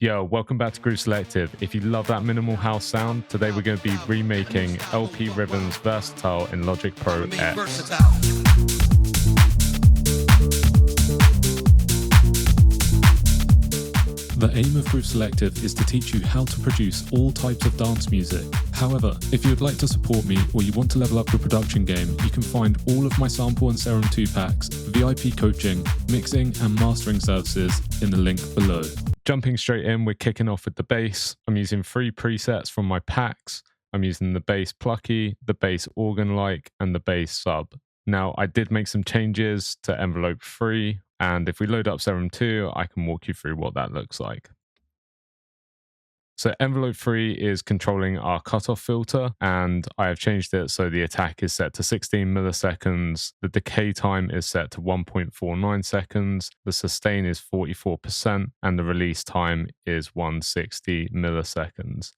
Yo, welcome back to Groovy Selective. If you love that minimal house sound, today we're going to be remaking LP Rhythm's Versatile in Logic Pro X. The aim of Groovy Selective is to teach you how to produce all types of dance music. However, if you would like to support me or you want to level up your production game, you can find all of my sample and Serum 2 packs, VIP coaching, mixing and mastering services in the link below. Jumping straight in, we're kicking off with the bass. I'm using 3 presets from my packs. I'm using the bass plucky, the bass organ-like, and the bass sub. Now, I did make some changes to envelope 3, and if we load up Serum 2, I can walk you through what that looks like. So envelope 3 is controlling our cutoff filter, and I have changed it so the attack is set to 16 milliseconds, the decay time is set to 1.49 seconds, the sustain is 44%, and the release time is 160 milliseconds.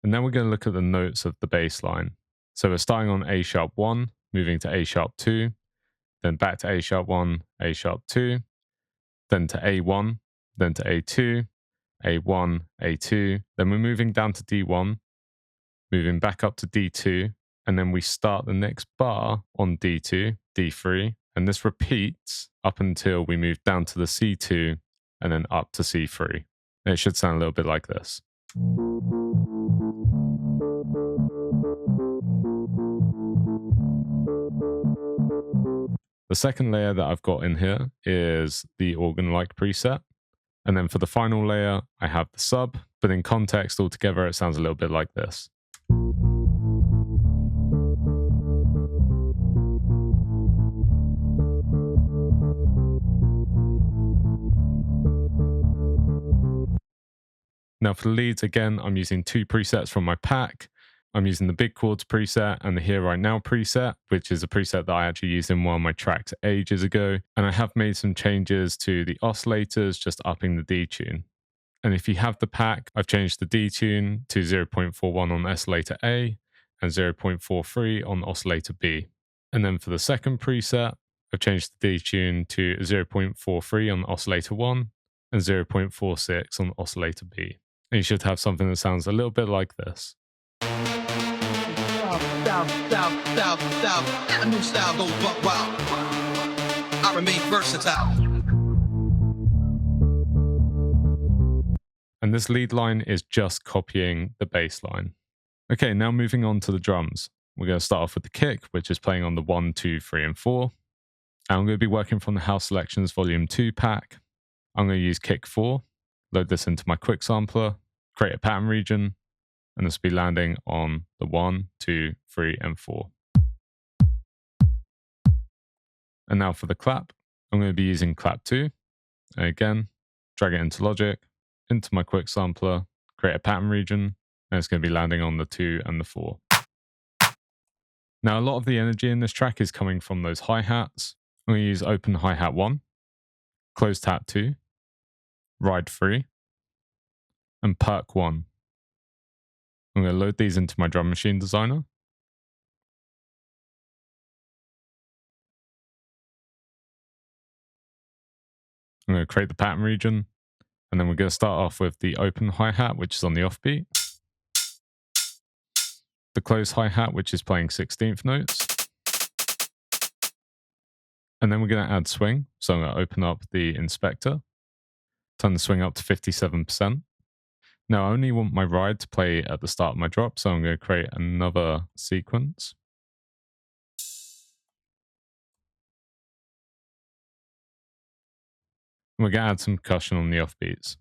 And then we're going to look at the notes of the bass line. So we're starting on A sharp 1, moving to A sharp 2, then back to A sharp 1, A sharp 2, then to A1, then to A2, A1, A2, then we're moving down to D1, moving back up to D2, and then we start the next bar on D2, D3, and this repeats up until we move down to the C2 and then up to C3. And it should sound a little bit like this. The second layer that I've got in here is the organ-like preset. And then for the final layer, I have the sub, but in context altogether, it sounds a little bit like this. Now for the leads, again, I'm using 2 presets from my pack. I'm using the big chords preset and the Here Right Now preset, which is a preset that I actually used in one of my tracks ages ago. And I have made some changes to the oscillators, just upping the detune. And if you have the pack, I've changed the detune to 0.41 on oscillator A and 0.43 on oscillator B. And then for the second preset, I've changed the detune to 0.43 on oscillator 1 and 0.46 on oscillator B. And you should have something that sounds a little bit like this. A new style goes buck wild. I remain versatile. And this lead line is just copying the bass line. Okay, now moving on to the drums. We're going to start off with the kick, which is playing on the 1, 2, 3, and 4. And I'm going to be working from the House Selections Volume 2 pack. I'm going to use kick 4, load this into my quick sampler, create a pattern region, and this will be landing on the 1, 2, 3, and 4. And now for the clap, I'm going to be using clap 2. And again, drag it into Logic, into my quick sampler, create a pattern region, and it's going to be landing on the 2 and the 4. Now, a lot of the energy in this track is coming from those hi-hats. I'm going to use open hi-hat 1, close tap 2, ride 3, and perk 1. I'm going to load these into my drum machine designer. I'm going to create the pattern region, and then we're going to start off with the open hi-hat, which is on the offbeat, the close hi-hat, which is playing 16th notes, and then we're going to add swing. So I'm going to open up the inspector, turn the swing up to 57%. Now I only want my ride to play at the start of my drop, so I'm going to create another sequence. And we're going to add some percussion on the offbeats.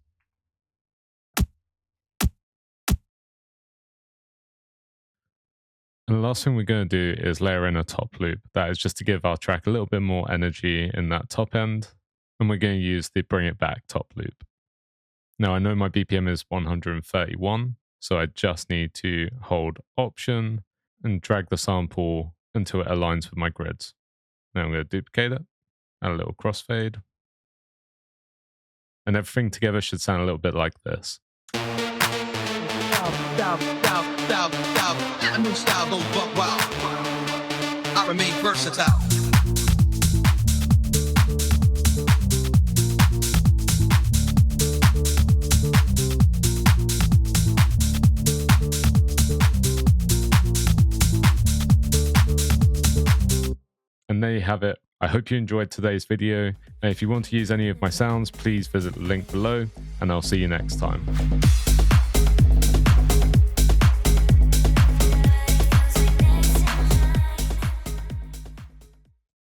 And the last thing we're going to do is layer in a top loop. That is just to give our track a little bit more energy in that top end. And we're going to use the Bring It Back top loop. Now I know my BPM is 131, so I just need to hold Option and drag the sample until it aligns with my grids. Now I'm going to duplicate it, add a little crossfade. And everything together should sound a little bit like this. A new style goes buck wild. I remain versatile. And there you have it. I hope you enjoyed today's video. And if you want to use any of my sounds, please visit the link below, and I'll see you next time.